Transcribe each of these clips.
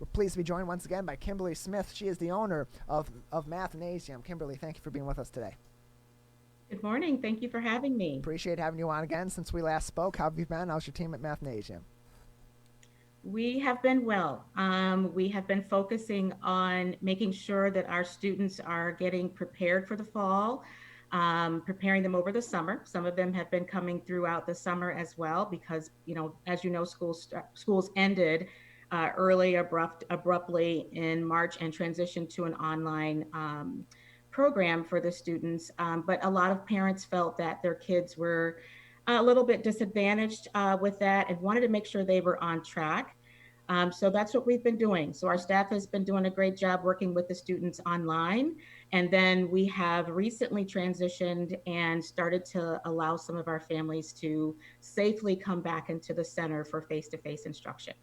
We're pleased to be joined once again by Kimberly Smith. She is the owner of Mathnasium. Kimberly, thank you for being with us today. Good morning. Thank you for having me. Appreciate having you on again since we last spoke. How have you been? How's your team at Mathnasium? We have been well. We have been focusing on making sure that our students are getting prepared for the fall, preparing them over the summer. Some of them have been coming throughout the summer as well because, as you know, schools ended abruptly in March and transitioned to an online program for the students. But a lot of parents felt that their kids were a little bit disadvantaged with that and wanted to make sure they were on track. So that's what we've been doing. So our staff has been doing a great job working with the students online. And then we have recently transitioned and started to allow some of our families to safely come back into the center for face-to-face instruction.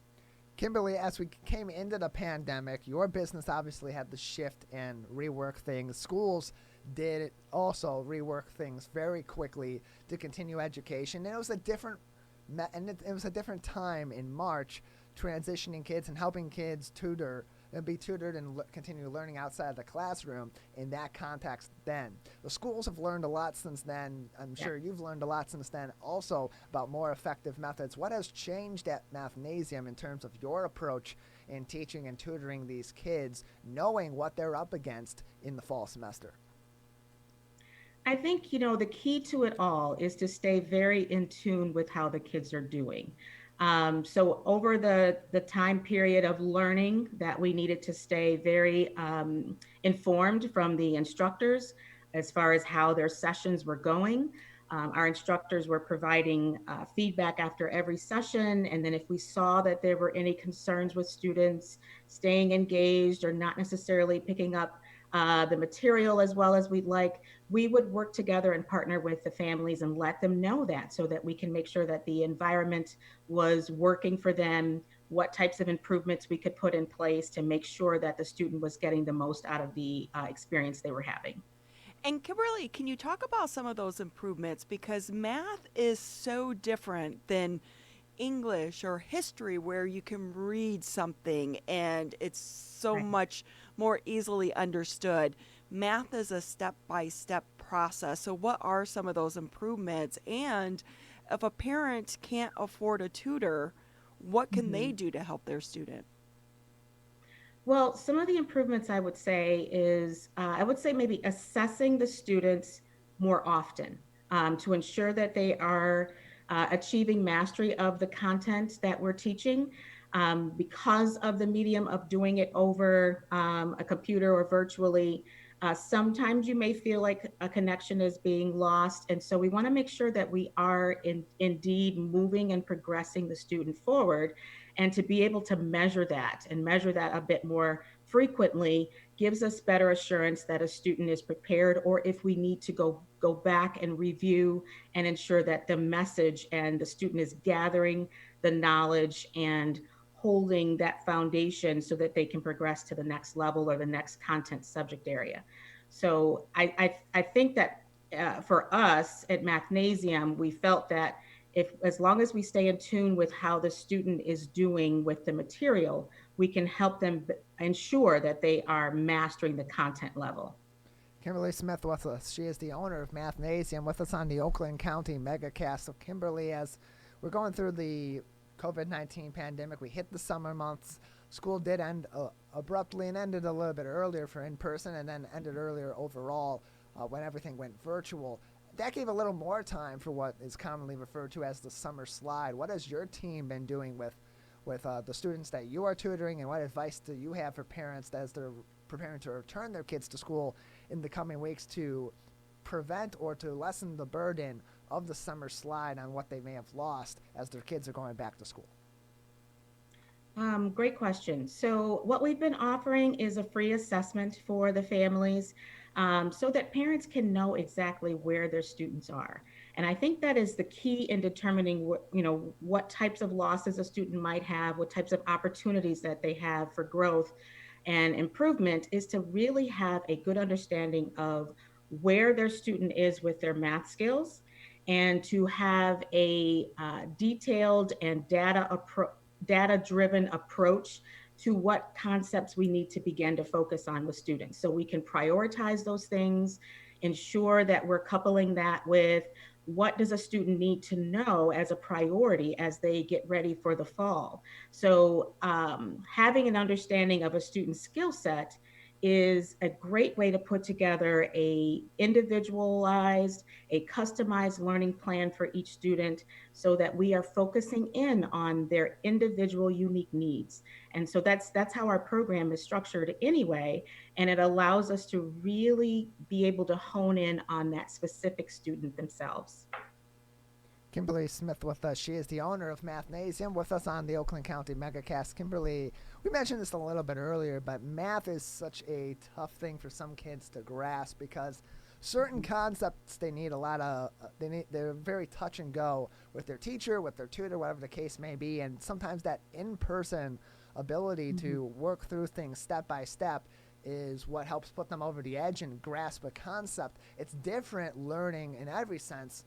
Kimberly, as we came into the pandemic, your business obviously had to shift and rework things. Schools did also rework things very quickly to continue education. And it was a different time in March, transitioning kids and helping kids be tutored and continue learning outside the classroom in that context then. The schools have learned a lot since then. I'm sure you've learned a lot since then also about more effective methods. What has changed at Mathnasium in terms of your approach in teaching and tutoring these kids, knowing what they're up against in the fall semester? I think, the key to it all is to stay very in tune with how the kids are doing. So over the time period of learning that we needed to stay very informed from the instructors as far as how their sessions were going. Our instructors were providing feedback after every session. And then if we saw that there were any concerns with students staying engaged or not necessarily picking up the material as well as we'd like, we would work together and partner with the families and let them know that so that we can make sure that the environment was working for them, what types of improvements we could put in place to make sure that the student was getting the most out of the experience they were having. And Kimberly, can you talk about some of those improvements? Because math is so different than English or history, where you can read something and it's so Right. much more easily understood. Math is a step by step process. So, what are some of those improvements? And if a parent can't afford a tutor, what can they Mhm. do to help their student? Well, some of the improvements I would say maybe assessing the students more often to ensure that they are achieving mastery of the content that we're teaching. Because of the medium of doing it over a computer or virtually, sometimes you may feel like a connection is being lost. And so we want to make sure that we are indeed moving and progressing the student forward, and to be able to measure that and measure that a bit more frequently gives us better assurance that a student is prepared, or if we need to go back and review and ensure that the message and the student is gathering the knowledge and holding that foundation so that they can progress to the next level or the next content subject area. So I think that for us at Mathnasium, we felt that if as long as we stay in tune with how the student is doing with the material, we can help them ensure that they are mastering the content level. Kimberly Smith with us. She is the owner of Mathnasium with us on the Oakland County Megacast. So, Kimberly, as we're going through the COVID-19 pandemic, we hit the summer months. School did end abruptly and ended a little bit earlier for in person and then ended earlier overall when everything went virtual. That gave a little more time for what is commonly referred to as the summer slide. What has your team been doing with the students that you are tutoring, and what advice do you have for parents as they're preparing to return their kids to school in the coming weeks to prevent or to lessen the burden of the summer slide on what they may have lost as their kids are going back to school? Great question. So, what we've been offering is a free assessment for the families so that parents can know exactly where their students are. And I think that is the key in determining what types of losses a student might have, what types of opportunities that they have for growth and improvement, is to really have a good understanding of where their student is with their math skills, and to have a detailed and data driven approach to what concepts we need to begin to focus on with students. So we can prioritize those things, ensure that we're coupling that with what does a student need to know as a priority as they get ready for the fall. So having an understanding of a student's skill set is a great way to put together a individualized, a customized learning plan for each student so that we are focusing in on their individual unique needs. And so that's how our program is structured anyway, and it allows us to really be able to hone in on that specific student themselves. Kimberly Smith with us. She is the owner of Mathnasium with us on the Oakland County MegaCast. Kimberly, we mentioned this a little bit earlier, but math is such a tough thing for some kids to grasp because certain concepts they need a lot of, they're very touch and go with their teacher, with their tutor, whatever the case may be, and sometimes that in-person ability to work through things step by step is what helps put them over the edge and grasp a concept. It's different learning in every sense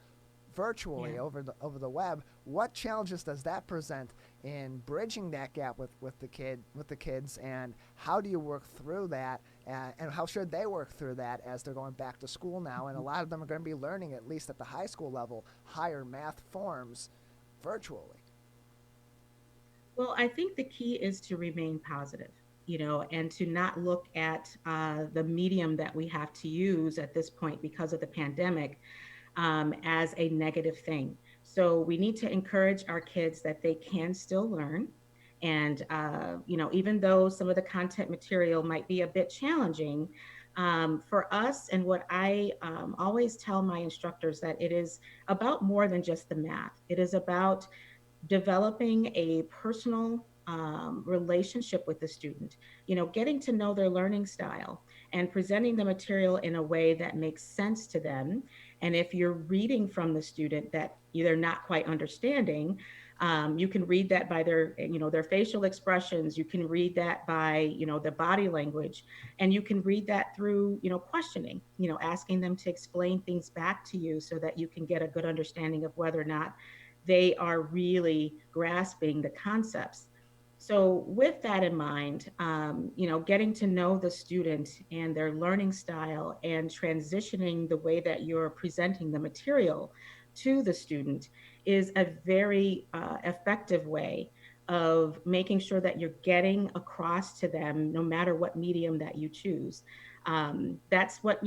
virtually over the web. What challenges does that present in bridging that gap with the kids, and how do you work through that, and how should they work through that as they're going back to school now? And a lot of them are going to be learning, at least at the high school level, higher math forms virtually. Well, I think the key is to remain positive, and to not look at the medium that we have to use at this point because of the pandemic as a negative thing. So we need to encourage our kids that they can still learn. And, even though some of the content material might be a bit challenging, for us, and what I always tell my instructors, that it is about more than just the math. It is about developing a personal relationship with the student, getting to know their learning style and presenting the material in a way that makes sense to them. And if you're reading from the student that they're not quite understanding, you can read that by their facial expressions. You can read that by, the body language, and you can read that through, questioning, asking them to explain things back to you so that you can get a good understanding of whether or not they are really grasping the concepts. So, with that in mind, getting to know the student and their learning style and transitioning the way that you're presenting the material to the student is a very effective way of making sure that you're getting across to them no matter what medium that you choose. That's what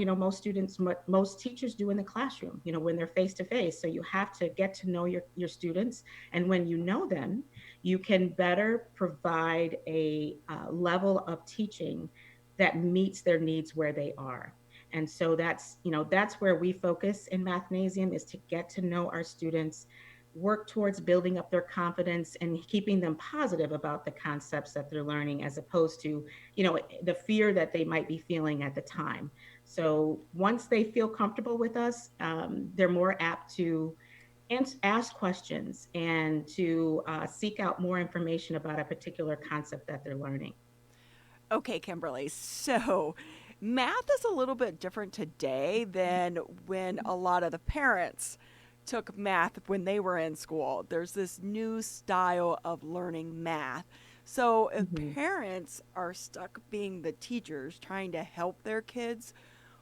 most teachers do in the classroom, when they're face to face. So you have to get to know your students, and when you know them, you can better provide a level of teaching that meets their needs where they are. And so that's where we focus in Mathnasium, is to get to know our students, work towards building up their confidence and keeping them positive about the concepts that they're learning, as opposed to, the fear that they might be feeling at the time. So once they feel comfortable with us, they're more apt to ask questions and to seek out more information about a particular concept that they're learning. Okay, Kimberly. So, math is a little bit different today than when a lot of the parents took math when they were in school. There's this new style of learning math. So, if Mhm. parents are stuck being the teachers trying to help their kids,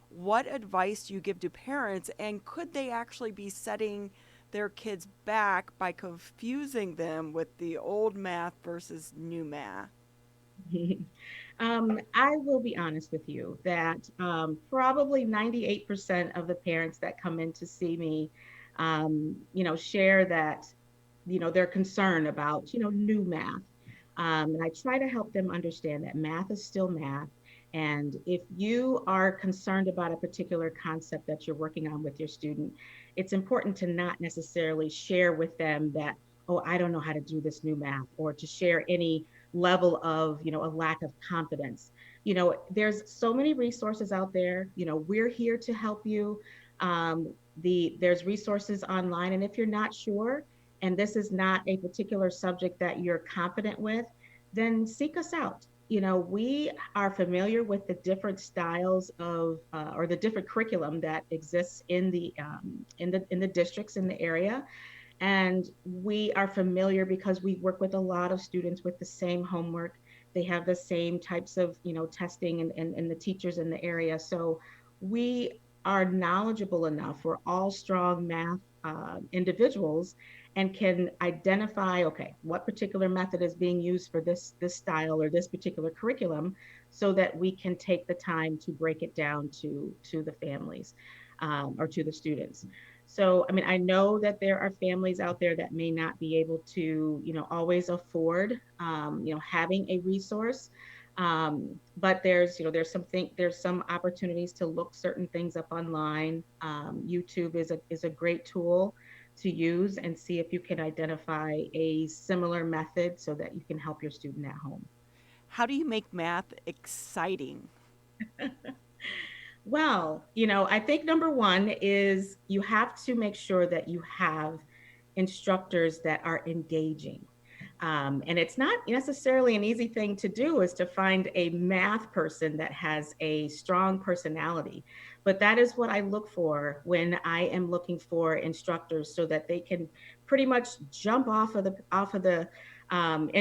what advice do you give to parents? And could they actually be setting their kids back by confusing them with the old math versus new math? I will be honest with you that probably 98% of the parents that come in to see me, share that, they're concerned about, new math. And I try to help them understand that math is still math. And if you are concerned about a particular concept that you're working on with your student, it's important to not necessarily share with them that, oh, I don't know how to do this new math, or to share any level of, a lack of confidence. There's so many resources out there. We're here to help you. There's resources online, and if you're not sure, and this is not a particular subject that you're confident with, then seek us out. We are familiar with the different styles of, or the different curriculum that exists in the districts in the area, and we are familiar because we work with a lot of students with the same homework, They have the same types of, testing and the teachers in the area. So we are knowledgeable enough. We're all strong math individuals and can identify, okay, what particular method is being used for this style or this particular curriculum, so that we can take the time to break it down to the families, or to the students. So, I mean, I know that there are families out there that may not be able to, always afford, having a resource. But there's some opportunities to look certain things up online. YouTube is a great tool to use and see if you can identify a similar method so that you can help your student at home. How do you make math exciting? Well, I think number one is you have to make sure that you have instructors that are engaging. And it's not necessarily an easy thing to do, is to find a math person that has a strong personality. But that is what I look for when I am looking for instructors, so that they can pretty much jump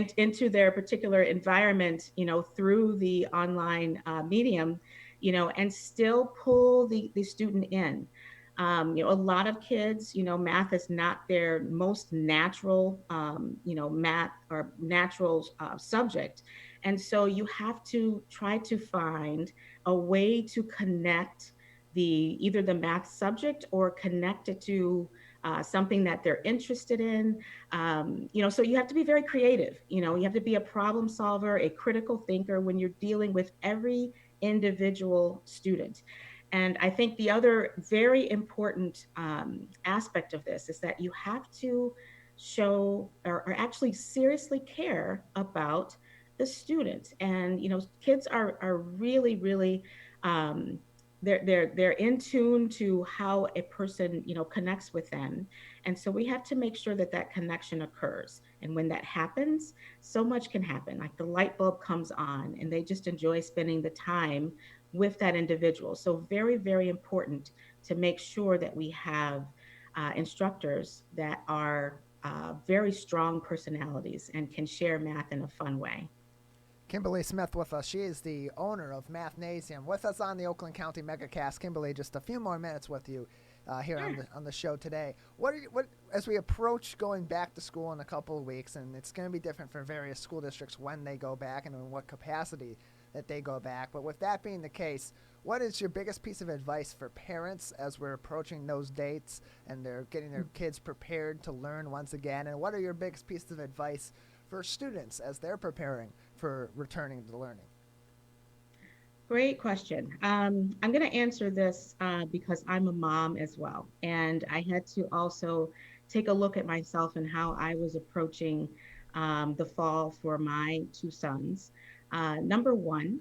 into their particular environment, through the online medium, and still pull the student in. A lot of kids, math is not their most natural, math or natural subject. And so you have to try to find a way to connect either the math subject, or connect it to something that they're interested in. So you have to be very creative. You have to be a problem solver, a critical thinker when you're dealing with every individual student. And I think the other very important aspect of this is that you have to show, or actually seriously care about the student. And kids are really, really, um, they're in tune to how a person connects with them. And so we have to make sure that that connection occurs. And when that happens, so much can happen. Like the light bulb comes on, and they just enjoy spending the time with that individual. So very, very important to make sure that we have instructors that are very strong personalities and can share math in a fun way. Kimberly Smith with us. She is the owner of Mathnasium. With us on the Oakland County MegaCast. Kimberly, just a few more minutes with you here Sure. on the show today. What as we approach going back to school in a couple of weeks, and it's going to be different for various school districts when they go back and in what capacity that they go back. But with that being the case, what is your biggest piece of advice for parents as we're approaching those dates and they're getting their kids prepared to learn once again? And what are your biggest pieces of advice for students as they're preparing for returning to learning? Great question. I'm going to answer this because I'm a mom as well. And I had to also take a look at myself and how I was approaching the fall for my two sons. Number one,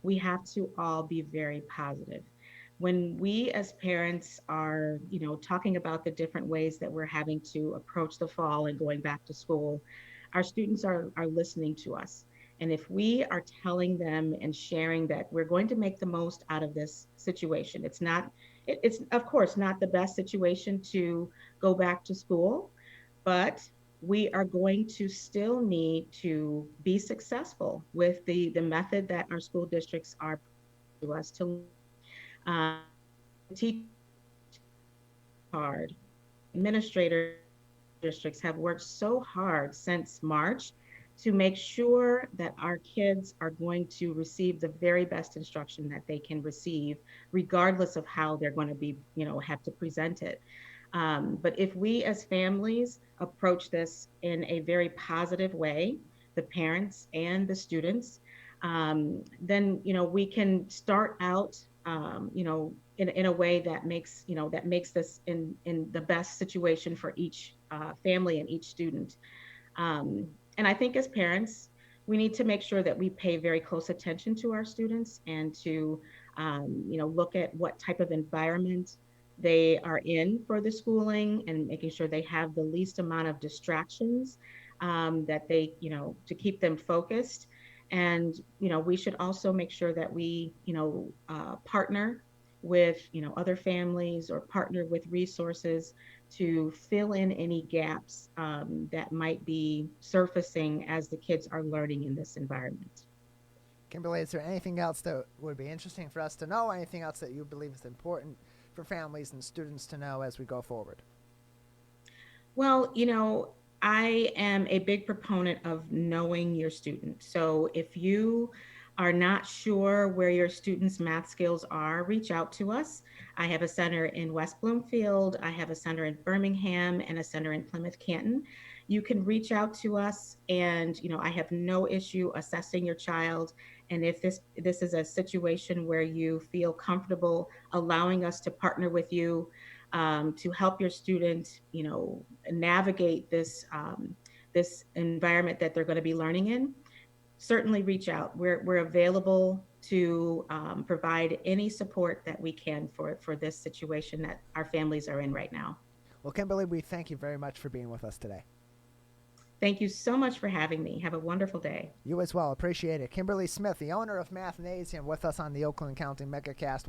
we have to all be very positive. When we as parents are, talking about the different ways that we're having to approach the fall and going back to school, our students are listening to us. And if we are telling them and sharing that we're going to make the most out of this situation, it's of course not the best situation to go back to school, but we are going to still need to be successful with the method that our school districts are to us to uh, teach hard. Administrators districts have worked so hard since March to make sure that our kids are going to receive the very best instruction that they can receive, regardless of how they're going to be, have to present it. But if we as families approach this in a very positive way, the parents and the students, then we can start out, in a way that makes this in the best situation for each family and each student. And I think as parents, we need to make sure that we pay very close attention to our students and to, look at what type of environment they are in for the schooling, and making sure they have the least amount of distractions, that they, to keep them focused. And, we should also make sure that we, partner with, other families or partner with resources to fill in any gaps that might be surfacing as the kids are learning in this environment. Kimberly, is there anything else that would be interesting for us to know? Anything else that you believe is important for families and students to know as we go forward? Well, I am a big proponent of knowing your student. So if you are not sure where your students' math skills are, reach out to us. I have a center in West Bloomfield, I have a center in Birmingham, and a center in Plymouth Canton. You can reach out to us, and I have no issue assessing your child. And if this is a situation where you feel comfortable allowing us to partner with you to help your student, navigate this environment that they're going to be learning in, certainly reach out. We're available to provide any support that we can for this situation that our families are in right now. Well, Kimberly, we thank you very much for being with us today. Thank you so much for having me. Have a wonderful day. You as well. Appreciate it. Kimberly Smith, the owner of Mathnasium, with us on the Oakland County MegaCast.